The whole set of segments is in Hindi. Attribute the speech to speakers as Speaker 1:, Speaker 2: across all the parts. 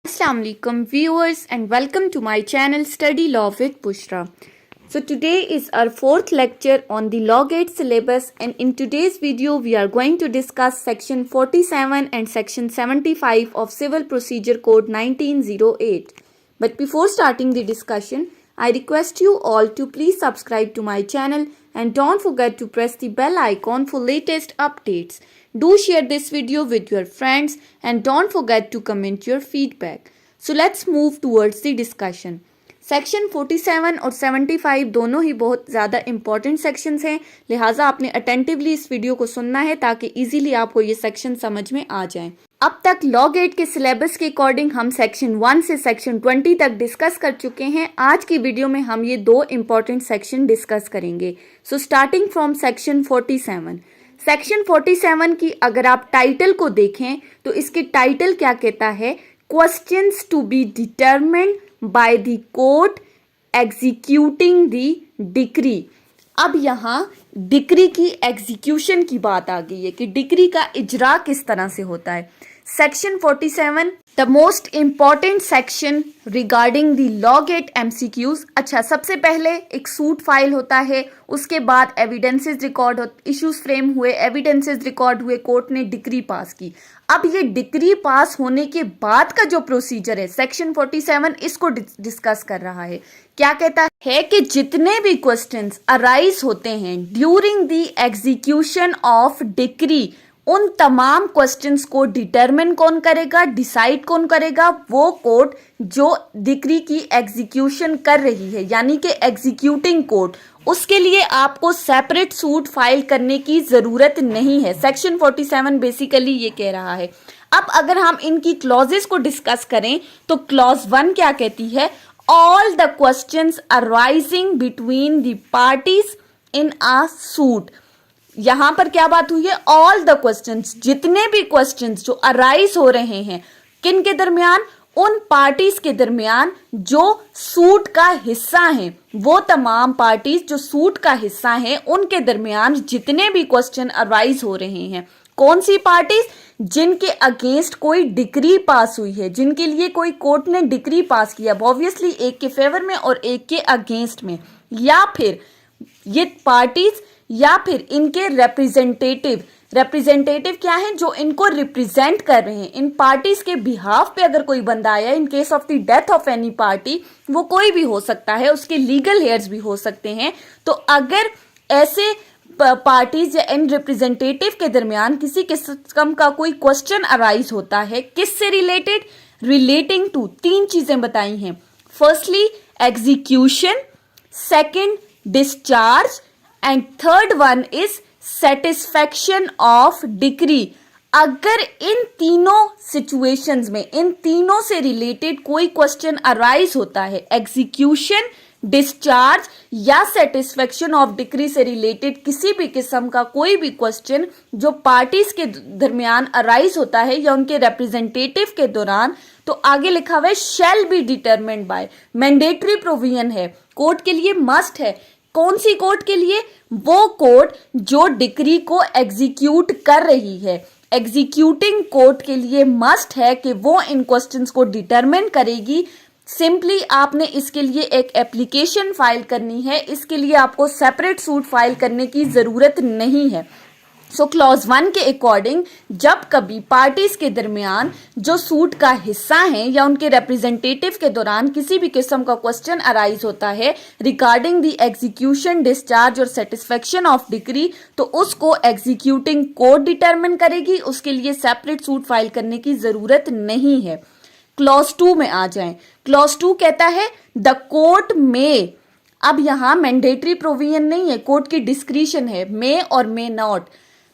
Speaker 1: Assalamu alaikum viewers and welcome to my channel Study Law with Bushra. So today is our fourth lecture on the Law Gate syllabus, and in today's video we are going to discuss section 47 and section 75 of Civil Procedure Code 1908. But before starting the discussion, I request you all to please subscribe to my channel and don't forget to press the bell icon for latest updates. Do share this video with your friends and don't forget to comment your feedback. So let's move towards the discussion. Section 47 और 75 दोनों ही बहुत ज़्यादा इंपॉर्टेंट सेक्शंस हैं, लिहाजा आपने अटेंटिवली इस वीडियो को सुनना है ताकि इजीली आपको ये सेक्शन समझ में आ जाएं। अब तक लॉ गेट के सिलेबस के अकॉर्डिंग हम सेक्शन 1 से सेक्शन 20 तक डिस्कस कर चुके हैं। आज की वीडियो में हम ये दो इंपॉर्टेंट सेक्शन डिस्कस करेंगे। So starting from section 47। Section 47 की अगर आप टाइटल को देखें तो इसके टाइटल क्या कहता है? Questions to be determined by the court executing the decree. अब यहाँ डिक्री की एग्जीक्यूशन की बात आ गई है कि डिक्री का इजरा किस तरह से होता है। Section 47 the most important section regarding the law get MCQs. अच्छा, सबसे पहले एक सूट फाइल होता है, उसके बाद एविडेंसेस रिकॉर्ड इश्यूज फ्रेम हुए, एविडेंसेस रिकॉर्ड हुए, कोर्ट ने डिक्री पास की। अब ये डिक्री पास होने के बाद का जो प्रोसीजर है सेक्शन 47 इसको डिस्कस कर रहा है। क्या कहता है कि जितने भी क्वेश्चंस अराइज होते हैं during the execution of decree, उन तमाम क्वेश्चंस को डिटरमिन कौन करेगा, डिसाइड कौन करेगा? वो कोर्ट जो डिक्री की एग्जीक्यूशन कर रही है, यानी कि एग्जीक्यूटिंग कोर्ट। उसके लिए आपको सेपरेट सूट फाइल करने की जरूरत नहीं है। सेक्शन 47 बेसिकली ये कह रहा है। अब अगर हम इनकी क्लॉजेस को डिस्कस करें तो क्लॉज 1 क्या कहती है? All the questions arising between the parties in a suit. यहां पर क्या बात हुई है? ऑल द क्वेश्चंस, जितने भी क्वेश्चंस जो अराइज हो रहे हैं किन के दरमियान? उन पार्टीज के दरमियान जो सूट का हिस्सा हैं। वो तमाम पार्टीज जो सूट का हिस्सा हैं उनके दरमियान जितने भी क्वेश्चन अराइज हो रहे हैं। कौन सी पार्टीज? जिनके अगेंस्ट कोई डिक्री पास हुई है, जिनके लिए कोई कोर्ट ने डिक्री पास किया, ऑब्वियसली एक के फेवर में और एक के अगेंस्ट में, या फिर ये पार्टीज या फिर इनके रिप्रेजेंटेटिव क्या है? जो इनको रिप्रेजेंट कर रहे हैं। इन पार्टीज के बिहाफ पे अगर कोई बंदा आया, in case of the death of any party, वो कोई भी हो सकता है, उसके लीगल हेयर्स भी हो सकते हैं। तो अगर ऐसे पार्टीज या इन रिप्रेजेंटेटिव के दरमियान किसी किस्म का कोई क्वेश्चन अराइज होता है, किससे रिलेटेड? रिलेटिंग टू 3 चीजें बताई हैं। Firstly execution, second discharge and third one is satisfaction of decree. अगर इन तीनों सिचुएशंस में, इन तीनों से रिलेटेड कोई क्वेश्चन अराइज होता है, एग्जीक्यूशन, डिस्चार्ज या सेटिस्फैक्शन ऑफ डिक्री से रिलेटेड किसी भी किस्म का कोई भी क्वेश्चन जो पार्टीज के दरमियान अराइज होता है या उनके रिप्रेजेंटेटिव के दौरान, तो आगे लिखा हुआ है shall be determined bye. Mandatory provision है, कोर्ट के लिए मस्ट है। कौन सी कोर्ट के लिए? वो कोर्ट जो डिक्री को एग्जीक्यूट कर रही है। एग्जीक्यूटिंग कोर्ट के लिए मस्ट है कि वो इन क्वेश्चंस को डिटरमिन करेगी। सिंपली आपने इसके लिए एक एप्लीकेशन फाइल करनी है, इसके लिए आपको सेपरेट सूट फाइल करने की जरूरत नहीं है। सो क्लॉज 1 के अकॉर्डिंग जब कभी पार्टीज के दरमियान जो सूट का हिस्सा हैं या उनके रिप्रेजेंटेटिव के दौरान किसी भी किस्म का क्वेश्चन अराइज होता है रिगार्डिंग द एग्जीक्यूशन, डिस्चार्ज और सेटिस्फैक्शन ऑफ डिक्री, तो उसको एग्जीक्यूटिंग कोर्ट डिटरमिन करेगी। उसके लिए सेपरेट सूट फाइल करने की जरूरत नहीं है। क्लॉज 2 में आ जाएं। क्लॉज 2 कहता है द कोर्ट में। अब यहां मैंडेटरी प्रोविजन नहीं है, कोर्ट की डिस्क्रिशन है, मे और may not.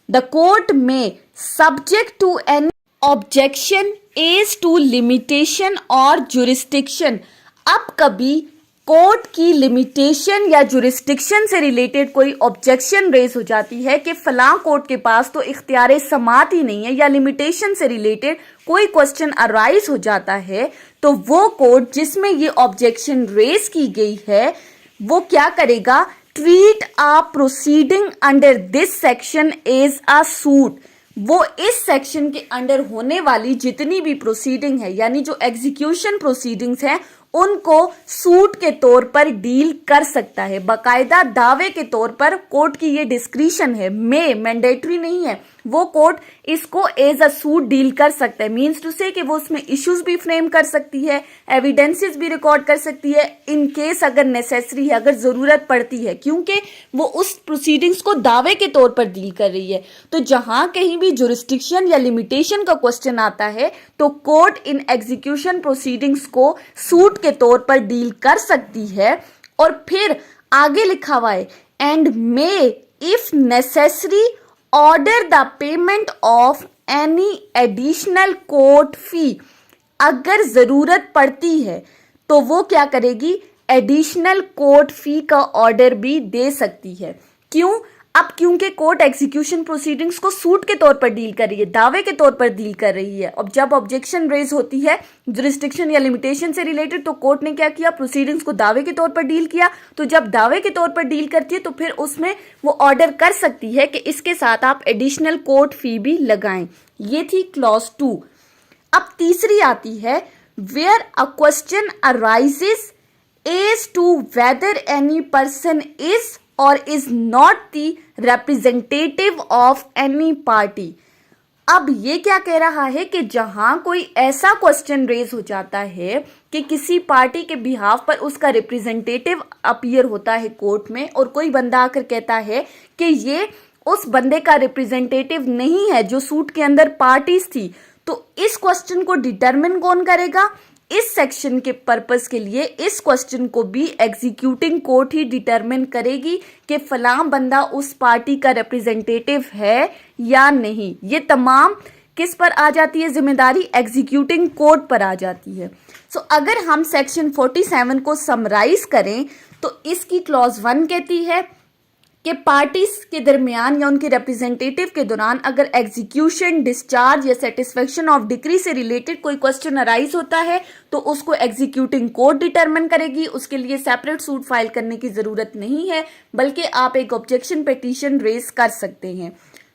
Speaker 1: The court may, subject to any objection as to limitation or jurisdiction। अब कभी कोर्ट की लिमिटेशन या जुरिस्डिक्शन से रिलेटेड कोई ऑब्जेक्शन रेज हो जाती है कि फलां कोर्ट के पास तो इख्तियार समात ही नहीं है, या लिमिटेशन से रिलेटेड कोई क्वेश्चन अराइज हो जाता है, तो वो कोर्ट जिसमें ये ऑब्जेक्शन रेज की गई है वो क्या करेगा? Treat a proceeding under this section as a suit. वो इस सेक्शन के अंडर होने वाली जितनी भी प्रोसीडिंग है, यानी जो एग्जीक्यूशन प्रोसीडिंग्स है, उनको सूट के तौर पर डील कर सकता है। बाकायदा दावे के तौर पर कोर्ट की ये डिस्क्रिशन है, मैंडेटरी नहीं है। वो कोर्ट इसको एज अ सूट डील कर सकता है, मीन्स टू से कि वो उसमें इश्यूज भी फ्रेम कर सकती है, एविडेंसेस भी रिकॉर्ड कर सकती है, इन केस अगर नेसेसरी है, अगर जरूरत पड़ती है, क्योंकि वो उस प्रोसीडिंग्स को दावे के तौर पर डील कर रही है। तो जहां कहीं भी जुरिस्डिक्शन या लिमिटेशन का क्वेश्चन आता है तो कोर्ट इन एग्जीक्यूशन प्रोसीडिंग्स को सूट के तौर पर डील कर सकती है। और फिर आगे लिखा हुआ है, and may if necessary order the payment of any additional court fee. अगर जरूरत पड़ती है तो वो क्या करेगी, एडिशनल कोर्ट फी का ऑर्डर भी दे सकती है। क्यों? अब क्योंकि कोर्ट एग्जीक्यूशन प्रोसीडिंग्स को सूट के तौर पर डील कर रही है, दावे के तौर पर डील कर रही है। अब जब ऑब्जेक्शन रेज होती है जुरिस्डिक्शन या लिमिटेशन से रिलेटेड, तो कोर्ट ने क्या किया, प्रोसीडिंग्स को दावे के तौर पर डील किया। तो जब दावे के तौर पर डील करती है तो फिर उसमें वो ऑर्डर कर सकती है कि इसके साथ आप एडिशनल कोर्ट फी भी लगाएं। ये थी क्लॉज 2। अब तीसरी आती है, where a question arises as to whether any person is or is not the representative of any party। अब ये क्या कह रहा है कि जहां कोई ऐसा क्वेश्चन रेज हो जाता है कि किसी पार्टी के बिहाफ पर उसका रिप्रेजेंटेटिव अपीयर होता है कोर्ट में, और कोई बंदा आकर कहता है कि ये उस बंदे का रिप्रेजेंटेटिव नहीं है जो सूट के अंदर पार्टीज थी, तो इस क्वेश्चन को डिटरमिन कौन करेगा? इस सेक्शन के पर्पस के लिए इस क्वेश्चन को भी एग्जीक्यूटिंग कोर्ट ही डिटरमिन करेगी कि फलां बंदा उस पार्टी का रिप्रेजेंटेटिव है या नहीं। ये तमाम किस पर आ जाती है जिम्मेदारी? एग्जीक्यूटिंग कोर्ट पर आ जाती है। सो अगर हम सेक्शन 47 को समराइज करें तो इसकी क्लॉज 1 कहती है कि पार्टीज के दरमियान या उनके रिप्रेजेंटेटिव के दौरान अगर एग्जीक्यूशन, डिस्चार्ज या सेटिस्फेक्शन ऑफ डिक्री से रिलेटेड कोई क्वेश्चन अराइज होता है तो उसको एग्जीक्यूटिंग कोर्ट डिटरमिन करेगी। उसके लिए सेपरेट सूट फाइल करने की जरूरत नहीं है, बल्कि आप एक ऑब्जेक्शन पिटीशन रेज कर सकते हैं।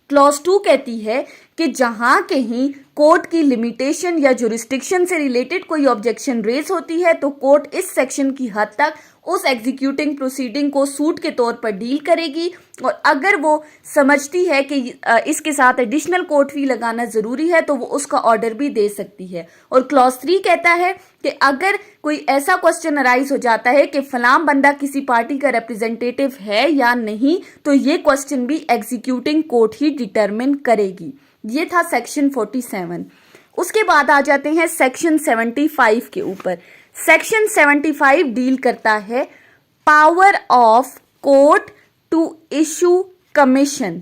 Speaker 1: क्लॉज 2 कहती है कि जहां कहीं कोर्ट की लिमिटेशन या जुरिस्डिक्शन से रिलेटेड कोई ऑब्जेक्शन रेज होती है तो कोर्ट इस सेक्शन की हद तक उस एग्जीक्यूटिंग प्रोसीडिंग को सूट के तौर पर डील करेगी, और अगर वो समझती है कि इसके साथ एडिशनल कोर्ट फी लगाना जरूरी है तो वो उसका ऑर्डर भी दे सकती है। और क्लॉज 3 कहता है कि अगर कोई ऐसा क्वेश्चन अराइज हो जाता है कि फलां बंदा किसी पार्टी का रिप्रेजेंटेटिव है या नहीं, तो ये क्वेश्चन भी एग्जीक्यूटिंग कोर्ट ही डिटरमिन करेगी। ये था सेक्शन 47। उसके बाद आ जाते हैं सेक्शन 75 के ऊपर। सेक्शन 75 डील करता है power of court to issue commission.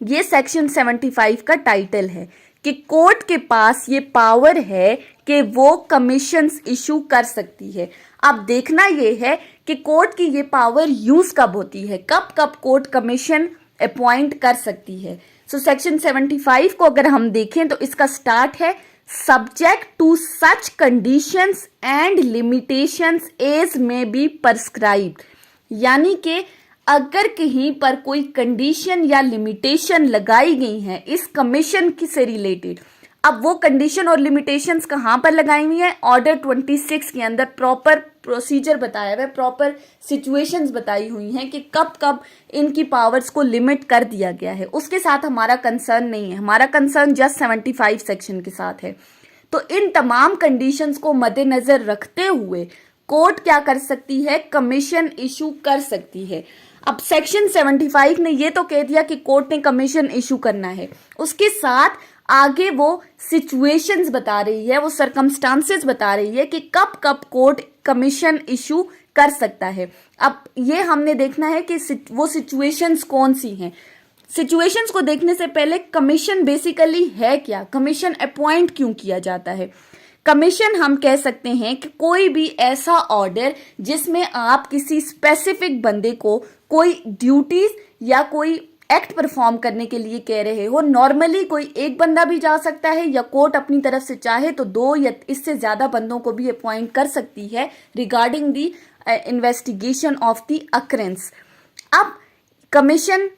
Speaker 1: ये सेक्शन 75 का टाइटल है कि कोर्ट के पास ये पावर है कि वो कमीशंस इशू कर सकती है। अब देखना ये है कि कोर्ट की ये पावर यूज कब होती है, कब कब कोर्ट कमीशन अपॉइंट कर सकती है। सो सेक्शन 75 को अगर हम देखें तो इसका स्टार्ट है, subject to such conditions and limitations as may be prescribed. यानी कि अगर कहीं पर कोई कंडीशन या लिमिटेशन लगाई गई है इस कमीशन से रिलेटेड, अब वो कंडीशन और लिमिटेशंस कहाँ पर लगाई हुई है? ऑर्डर 26 के अंदर प्रॉपर प्रोसीजर बताया हुआ है, प्रॉपर सिचुएशंस बताई हुई हैं कि कब कब इनकी पावर्स को लिमिट कर दिया गया है। उसके साथ हमारा कंसर्न नहीं है, हमारा कंसर्न जस्ट 75 सेक्शन के साथ है। तो इन तमाम कंडीशंस को मद्देनजर रखते हुए कोर्ट क्या कर सकती है? कमीशन इशू कर सकती है। अब सेक्शन 75 ने ये तो कह दिया कि कोर्ट ने कमीशन इशू करना है, उसके साथ आगे वो सिचुएशंस बता रही है, वो सर्कमस्टांसेस बता रही है कि कब कब कोर्ट कमीशन इशू कर सकता है। अब ये हमने देखना है कि वो सिचुएशंस कौन सी हैं। सिचुएशंस को देखने से पहले कमीशन बेसिकली है क्या, कमीशन अपॉइंट क्यों किया जाता है? कमीशन हम कह सकते हैं कि कोई भी ऐसा ऑर्डर जिसमें आप किसी स्पेसिफिक बंदे को कोई ड्यूटीज या कोई एक्ट परफॉर्म करने के लिए कह रहे हो। नॉर्मली कोई एक बंदा भी जा सकता है, या कोर्ट अपनी तरफ से चाहे तो 2 या इससे ज्यादा बंदों को भी अपॉइंट कर सकती है regarding the investigation of the occurrence. अब कमीशन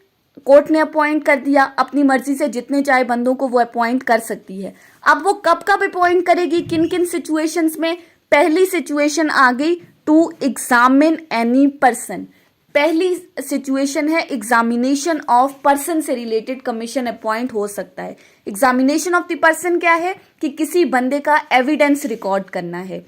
Speaker 1: कोर्ट ने अपॉइंट कर दिया, अपनी मर्जी से जितने चाहे बंदों को वो अपॉइंट कर सकती है। अब वो कब कब अपॉइंट करेगी, किन किन सिचुएशंस में? पहली सिचुएशन आ गई टू एग्जामिन एनी पर्सन। पहली सिचुएशन है एग्जामिनेशन ऑफ पर्सन से रिलेटेड कमीशन अपॉइंट हो सकता है। एग्जामिनेशन ऑफ द पर्सन क्या है कि किसी बंदे का एविडेंस रिकॉर्ड करना है।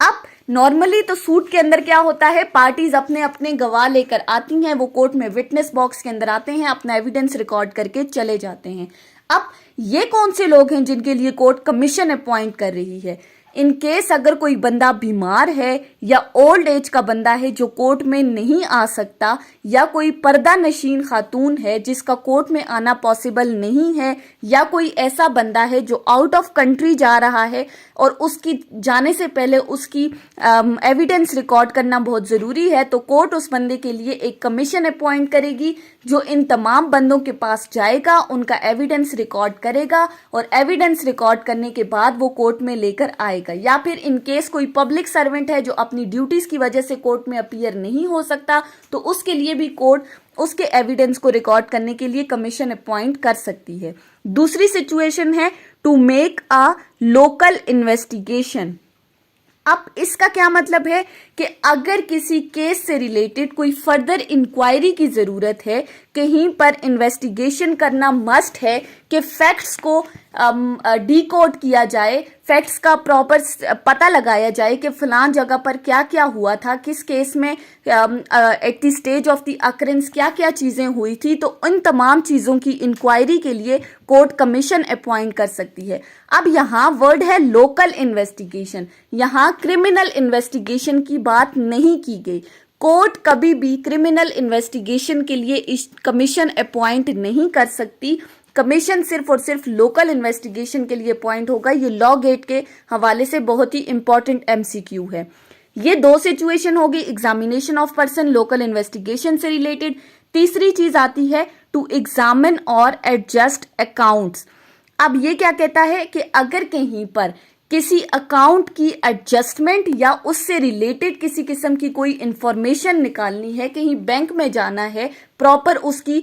Speaker 1: अब नॉर्मली तो सूट के अंदर क्या होता है, पार्टीज अपने अपने गवाह लेकर आती हैं, वो कोर्ट में विटनेस बॉक्स के अंदर आते हैं, अपना एविडेंस रिकॉर्ड करके चले जाते हैं। अब ये कौन से लोग हैं जिनके लिए कोर्ट कमीशन अपॉइंट कर रही है? इन केस अगर कोई बंदा बीमार है या ओल्ड एज का बंदा है जो कोर्ट में नहीं आ सकता, या कोई पर्दा नशीन खातून है जिसका कोर्ट में आना पॉसिबल नहीं है, या कोई ऐसा बंदा है जो आउट ऑफ कंट्री जा रहा है और उसकी जाने से पहले उसकी एविडेंस रिकॉर्ड करना बहुत ज़रूरी है, तो कोर्ट उस बंदे के लिए एक कमीशन अपॉइंट करेगी जो इन तमाम बंदों के पास जाएगा, उनका एविडेंस रिकॉर्ड करेगा और एविडेंस रिकॉर्ड करने के बाद वो कोर्ट में लेकर आएगा। या फिर इन केस कोई पब्लिक सर्वेंट है जो अपनी ड्यूटीज की वजह से कोर्ट में अपीयर नहीं हो सकता, तो उसके लिए भी कोर्ट उसके एविडेंस को रिकॉर्ड करने के लिए कमीशन अपॉइंट कर सकती है। दूसरी सिचुएशन है to make a local investigation. अब इसका क्या मतलब है कि अगर किसी केस से रिलेटेड कोई फर्दर इंक्वायरी की ज़रूरत है, कहीं पर इन्वेस्टिगेशन करना मस्ट है कि फैक्ट्स को डिकोड किया जाए, फैक्ट्स का प्रॉपर पता लगाया जाए कि फलां जगह पर क्या क्या हुआ था, किस केस में at the stage of the occurrence क्या क्या चीज़ें हुई थी, तो उन तमाम चीज़ों की इंक्वायरी के लिए कोर्ट कमीशन अपॉइंट कर सकती है। अब यहाँ वर्ड है लोकल इन्वेस्टिगेशन, यहाँ क्रिमिनल इन्वेस्टिगेशन की बात नहीं की गई। कोर्ट कभी भी क्रिमिनल इन्वेस्टिगेशन के लिए इस कमीशन अपॉइंट नहीं कर सकती। कमीशन सिर्फ और सिर्फ लोकल इन्वेस्टिगेशन के लिए अपॉइंट होगा। ये लॉ गेट के हवाले से बहुत ही इंपॉर्टेंट एमसीक्यू है। ये दो सिचुएशन होगी, examination of person, local investigation से रिलेटेड। तीसरी चीज आती है टू एग्जामिन और एडजस्ट अकाउंट्स। अब ये क्या कहता है कि अगर कहीं पर किसी अकाउंट की एडजस्टमेंट या उससे रिलेटेड किसी किस्म की कोई इंफॉर्मेशन निकालनी है, कहीं बैंक में जाना है, प्रॉपर उसकी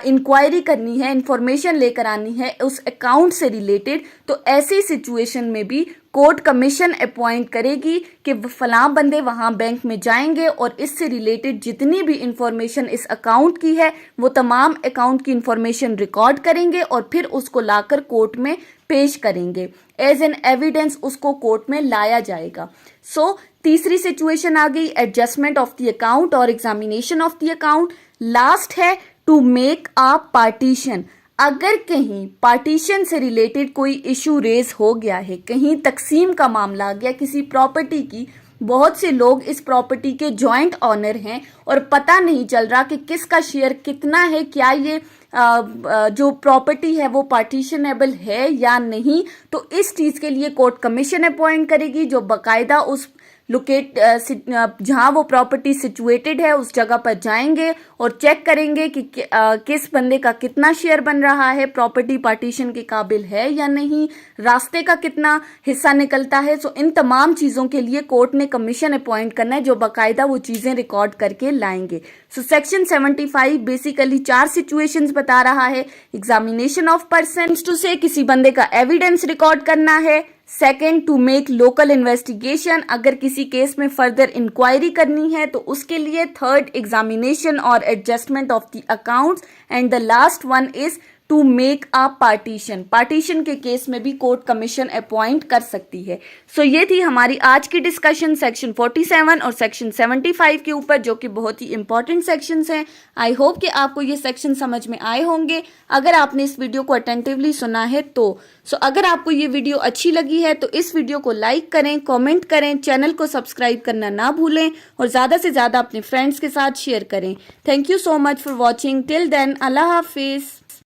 Speaker 1: इंक्वायरी करनी है, इंफॉर्मेशन लेकर आनी है उस अकाउंट से रिलेटेड, तो ऐसी सिचुएशन में भी कोर्ट कमीशन अपॉइंट करेगी कि फलां बंदे वहां बैंक में जाएंगे और इससे रिलेटेड जितनी भी इंफॉर्मेशन इस अकाउंट की है वो तमाम अकाउंट की इंफॉर्मेशन रिकॉर्ड करेंगे और फिर उसको लाकर कोर्ट में पेश करेंगे, एज एन एविडेंस उसको कोर्ट में लाया जाएगा। सो तीसरी सिचुएशन आ गई एडजस्टमेंट ऑफ द अकाउंट और examination of the account. Last है टू मेक अ पार्टीशन। अगर कहीं पार्टीशन से रिलेटेड कोई इशू रेज हो गया है, कहीं तकसीम का मामला आ गया किसी प्रॉपर्टी की, बहुत से लोग इस प्रॉपर्टी के जॉइंट ऑनर हैं और पता नहीं चल रहा कि किसका शेयर कितना है, क्या ये जो प्रॉपर्टी है वो पार्टीशनेबल है या नहीं, तो इस चीज़ के लिए कोर्ट कमीशन अपॉइंट करेगी जो बाकायदा उस जहाँ वो प्रॉपर्टी सिचुएटेड है उस जगह पर जाएंगे और चेक करेंगे कि किस बंदे का कितना शेयर बन रहा है, प्रॉपर्टी पार्टीशन के काबिल है या नहीं, रास्ते का कितना हिस्सा निकलता है। सो इन तमाम चीज़ों के लिए कोर्ट ने कमीशन अपॉइंट करना है जो बाकायदा वो चीज़ें रिकॉर्ड करके लाएंगे। सो सेक्शन 75 बेसिकली 4 सिचुएशंस बता रहा है। एग्जामिनेशन ऑफ पर्सन टू से किसी बंदे का एविडेंस रिकॉर्ड करना है। Second, to make local investigation, अगर किसी केस में फर्दर इंक्वायरी करनी है तो उसके लिए। थर्ड, एग्जामिनेशन और adjustment of the accounts. And the last one is to make a partition. Partition के केस में भी कोर्ट कमीशन अपॉइंट कर सकती है। सो ये थी हमारी आज की डिस्कशन सेक्शन 47 और सेक्शन 75 के ऊपर, जो कि बहुत ही इंपॉर्टेंट सेक्शंस हैं। आई होप कि आपको ये सेक्शन समझ में आए होंगे अगर आपने इस वीडियो को अटेंटिवली सुना है तो। अगर आपको ये वीडियो अच्छी लगी है तो इस वीडियो को लाइक करें, कॉमेंट करें, चैनल को सब्सक्राइब करना ना भूलें और ज़्यादा से ज़्यादा अपने फ्रेंड्स के साथ शेयर करें। Thank you so much for watching. Till then, अल्लाह हाफिज़।